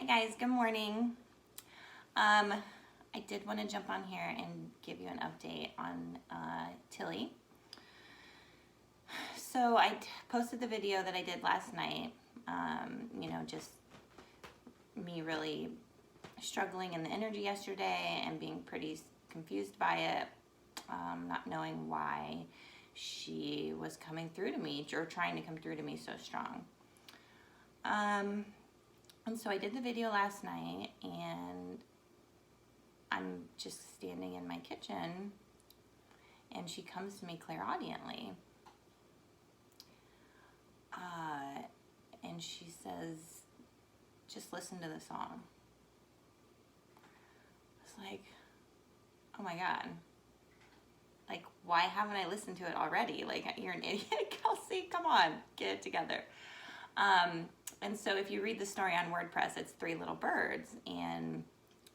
Hi guys, good morning. I did want to jump on here and give you an update on Tilly. So I posted the video that I did last night, just me really struggling in the energy yesterday and being pretty confused by it, not knowing why she was coming through to me or trying to come through to me so strong. And so I did the video last night, and I'm just standing in my kitchen, and she comes to me clairaudiently. And she says, just listen to the song. It's like, oh my God. Like, why haven't I listened to it already? Like, you're an idiot, Kelsey. Come on, get it together. And so if you read the story on WordPress, it's Three Little Birds, and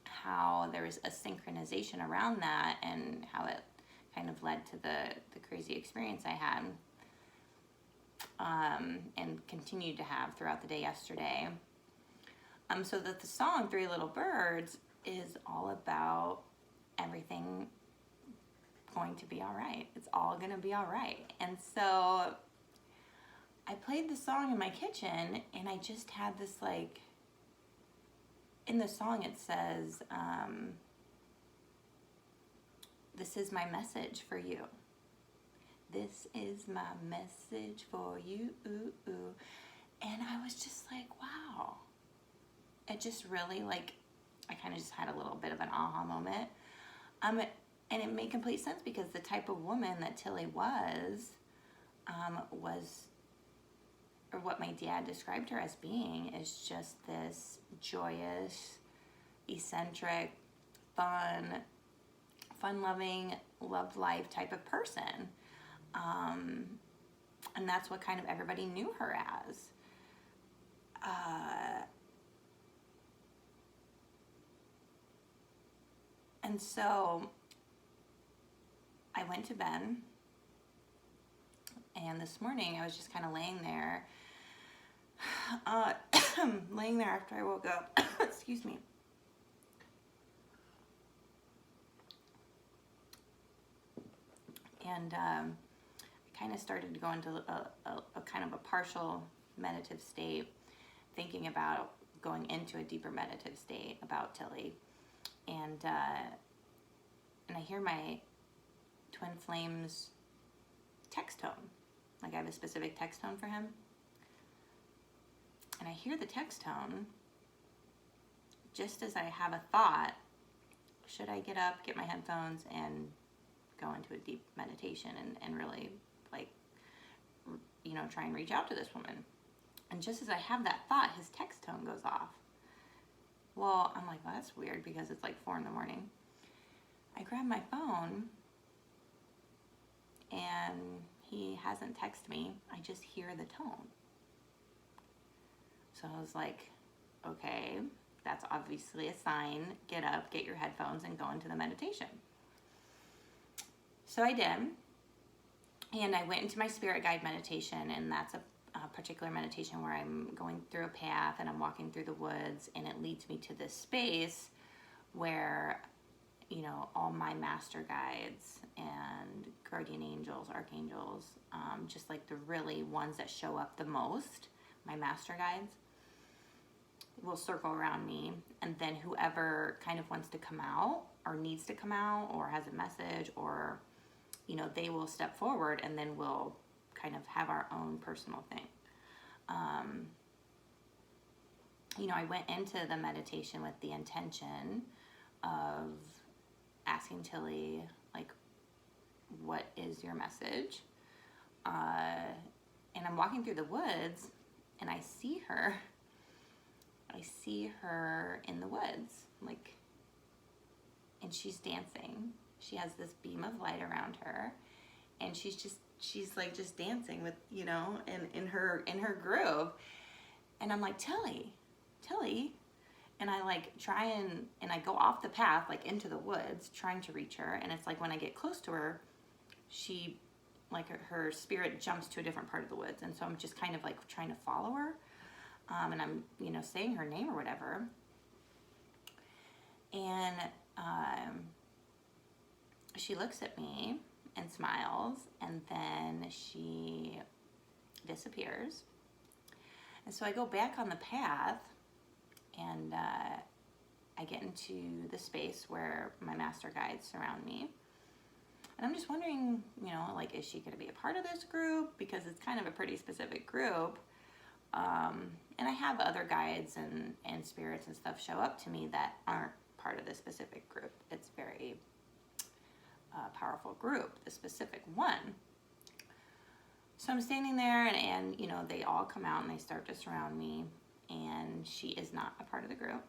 how there was a synchronization around that, and how it kind of led to the crazy experience I had, and continued to have throughout the day yesterday. So that the song Three Little Birds is all about everything going to be all right. It's all going to be all right. And so I played the song in my kitchen, and I just had this, like, in the song it says, this is my message for you. This is my message for you. And I was just like, wow. It just really, like, I kind of just had a little bit of an aha moment. And it made complete sense, because the type of woman that Tilly was, or what my dad described her as being, is just this joyous, eccentric, fun-loving, loved life type of person. And that's what kind of everybody knew her as. And so I went to bed, and this morning I was just kind of laying there, after I woke up, excuse me. And I kind of started to go into a kind of a partial meditative state, thinking about going into a deeper meditative state about Tilly. And I hear my twin flame's text tone. Like, I have a specific text tone for him. And I hear the text tone just as I have a thought, should I get up, get my headphones, and go into a deep meditation and really, like, try and reach out to this woman. And just as I have that thought, his text tone goes off. Well, I'm like, well, that's weird, because it's like 4 a.m. I grab my phone, and he hasn't texted me. I just hear the tone. So I was like, okay, that's obviously a sign. Get up, get your headphones, and go into the meditation. So I did, and I went into my spirit guide meditation, and that's a particular meditation where I'm going through a path, and I'm walking through the woods, and it leads me to this space where, all my master guides and guardian angels, archangels, just like the really ones that show up the most, my master guides, will circle around me. And then whoever kind of wants to come out, or needs to come out, or has a message, or, they will step forward, and then we'll kind of have our own personal thing. I went into the meditation with the intention of asking Tilly, like, what is your message? And I'm walking through the woods, and I see her in the woods, like, and she's dancing. She has this beam of light around her, and she's like just dancing with, in her groove. And I'm like, Tilly. And I like try and I go off the path, like into the woods, trying to reach her. And it's like, when I get close to her, she, like, her spirit jumps to a different part of the woods. And so I'm just kind of like trying to follow her. and I'm, saying her name or whatever. And she looks at me and smiles, and then she disappears. And so I go back on the path, and I get into the space where my master guides surround me. And I'm just wondering, like, is she going to be a part of this group? Because it's kind of a pretty specific group. And I have other guides and spirits and stuff show up to me that aren't part of this specific group. It's a very powerful group, the specific one. So I'm standing there, and they all come out and they start to surround me, and she is not a part of the group.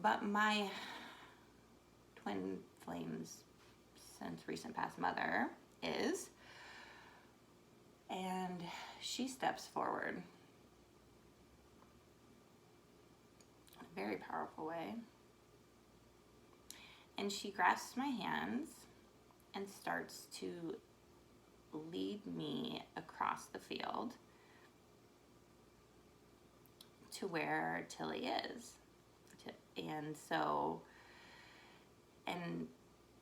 But my twin flames since recent past mother is, and she steps forward in a very powerful way, and she grasps my hands and starts to lead me across the field to where Tilly is. And so, and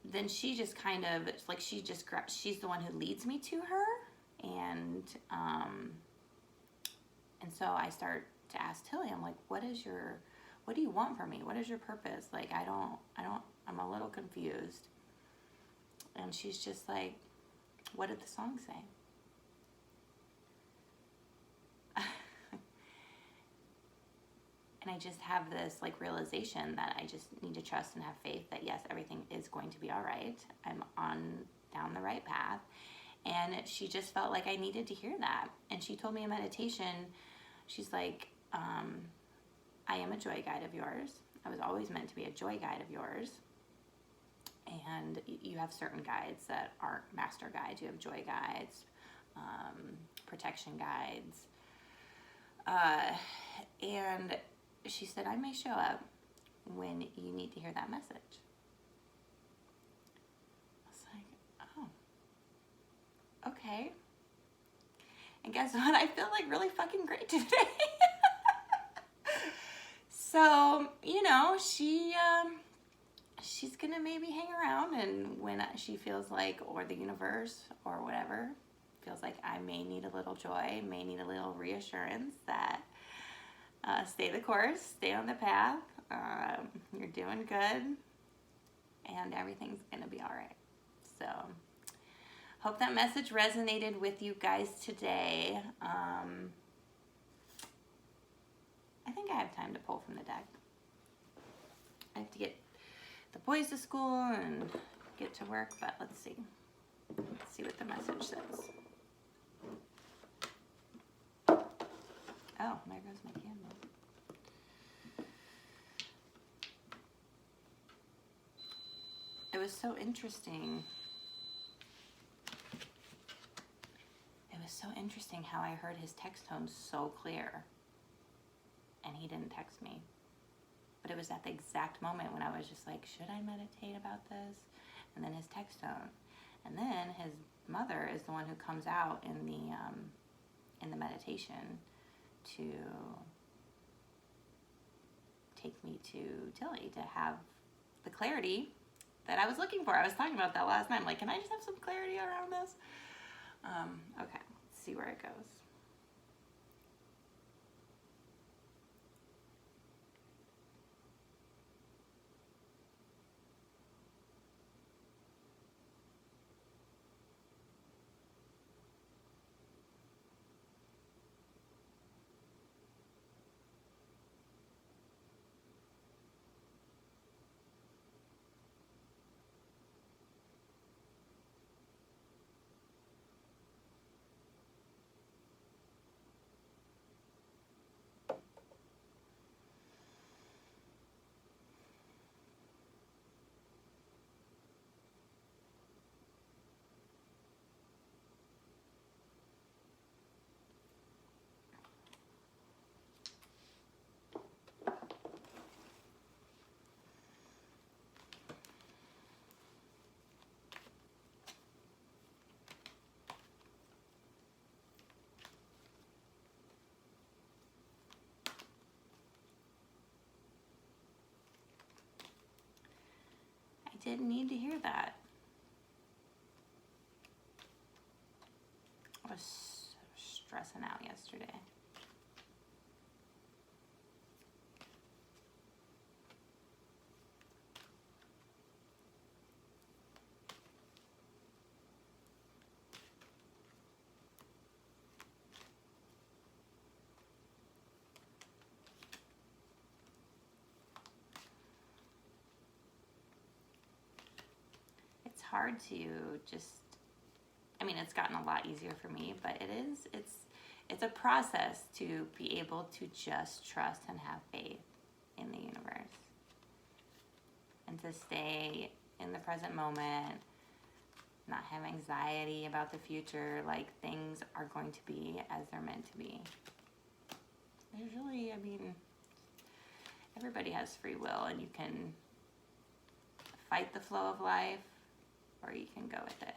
then she just kind of, it's like she's the one who leads me to her. And so I start to ask Tilly, I'm like, what do you want from me? What is your purpose? Like, I'm a little confused. And she's just like, what did the song say? And I just have this like realization that I just need to trust and have faith that yes, everything is going to be all right. I'm down the right path. And she just felt like I needed to hear that. And she told me in meditation, she's like, I am a joy guide of yours. I was always meant to be a joy guide of yours. And you have certain guides that aren't master guides. You have joy guides, protection guides. And she said, I may show up when you need to hear that message. I was like, oh, okay. And guess what? I feel like really fucking great today. So, she's going to maybe hang around, and when she feels like, or the universe or whatever, feels like I may need a little joy, may need a little reassurance that stay the course, stay on the path, you're doing good, and everything's going to be all right. So, hope that message resonated with you guys today. I think I have time to pull from the deck. I have to get the boys to school and get to work, but let's see. Let's see what the message says. Oh, there goes my candle. It was so interesting. It was so interesting how I heard his text tone so clear. And he didn't text me. But it was at the exact moment when I was just like, should I meditate about this? And then his text tone. And then his mother is the one who comes out in the meditation to take me to Tilly to have the clarity that I was looking for. I was talking about that last night. I'm like, can I just have some clarity around this? Okay, let's see where it goes. didn't need to hear that. I was stressing out yesterday. It's hard to just, I mean, it's gotten a lot easier for me, but it's a process to be able to just trust and have faith in the universe and to stay in the present moment, not have anxiety about the future, like things are going to be as they're meant to be. There's really, I mean, everybody has free will, and you can fight the flow of life or you can go with it.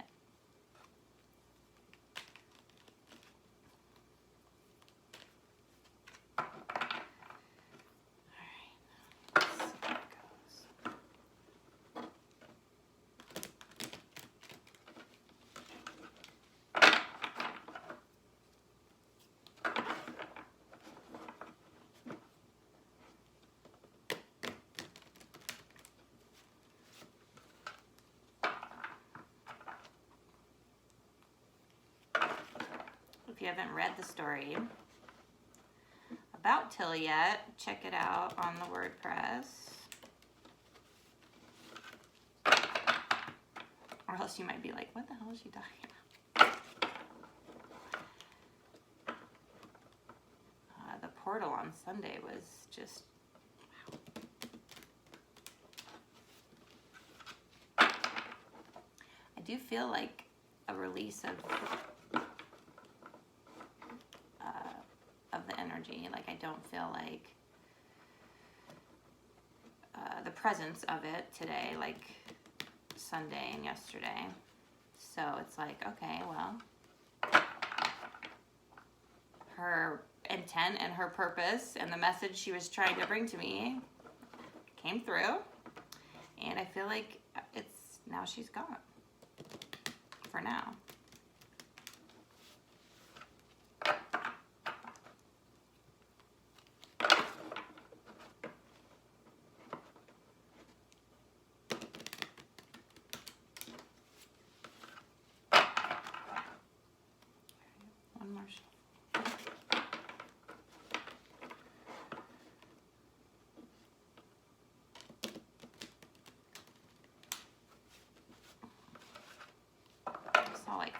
If you haven't read the story about Tilly yet, check it out on the WordPress. Or else you might be like, what the hell is she talking about? The portal on Sunday was just, wow. I do feel like a release of the energy. Like, I don't feel like the presence of it today, like Sunday and yesterday. So it's like, okay, well, her intent and her purpose and the message she was trying to bring to me came through, and I feel like it's, now she's gone for now. One more shuffle. I saw like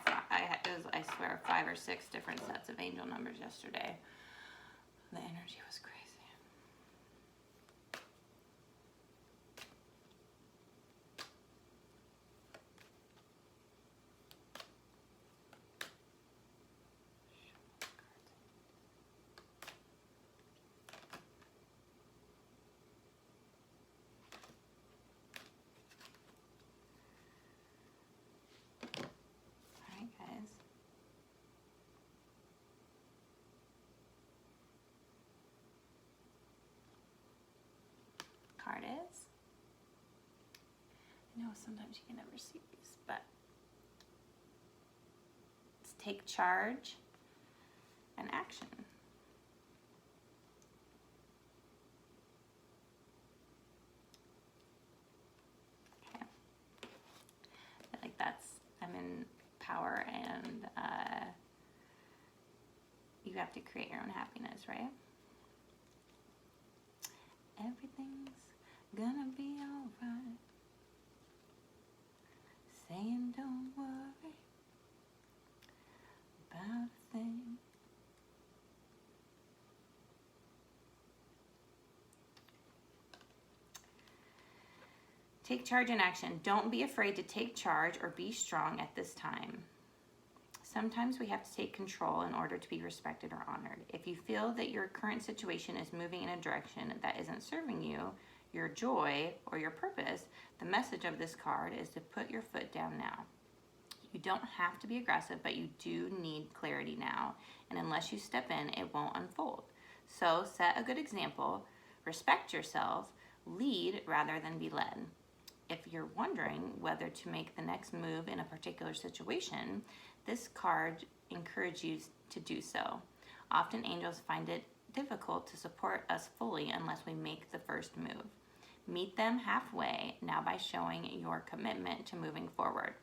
I swear 5 or 6 different sets of angel numbers yesterday. The energy was crazy. Alright, guys. Card is, I know sometimes you can never see these, but it's take charge and action. Okay. I feel like that's, I'm in power, and you have to create your own happiness, right? Everything's gonna be alright. Saying don't worry about a thing. Take charge and action. Don't be afraid to take charge or be strong at this time. Sometimes we have to take control in order to be respected or honored. If you feel that your current situation is moving in a direction that isn't serving you, your joy, or your purpose, the message of this card is to put your foot down now. You don't have to be aggressive, but you do need clarity now. And unless you step in, it won't unfold. So set a good example, respect yourself, lead rather than be led. if you're wondering whether to make the next move in a particular situation, this card encourages you to do so. Often angels find it difficult to support us fully unless we make the first move. Meet them halfway now by showing your commitment to moving forward.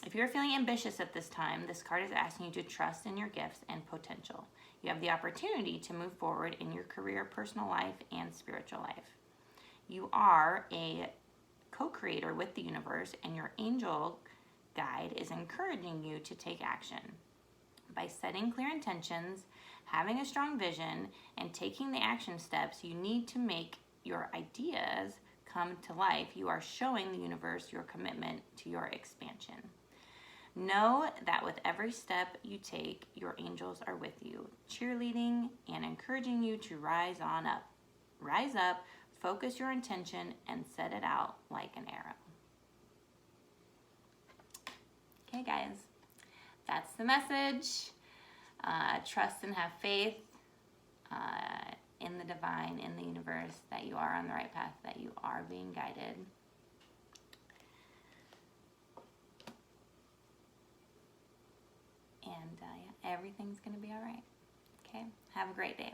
If you're feeling ambitious at this time, this card is asking you to trust in your gifts and potential. You have the opportunity to move forward in your career, personal life, and spiritual life. You are a co-creator with the universe, and your angel guide is encouraging you to take action. By setting clear intentions, having a strong vision, and taking the action steps you need to make your ideas come to life, you are showing the universe your commitment to your expansion. Know that with every step you take, your angels are with you, cheerleading and encouraging you to rise on up. Rise up, focus your intention, and set it out like an arrow. Okay, guys, that's the message. Trust and have faith in the divine, in the universe, that you are on the right path, that you are being guided. And everything's going to be all right. Okay, have a great day.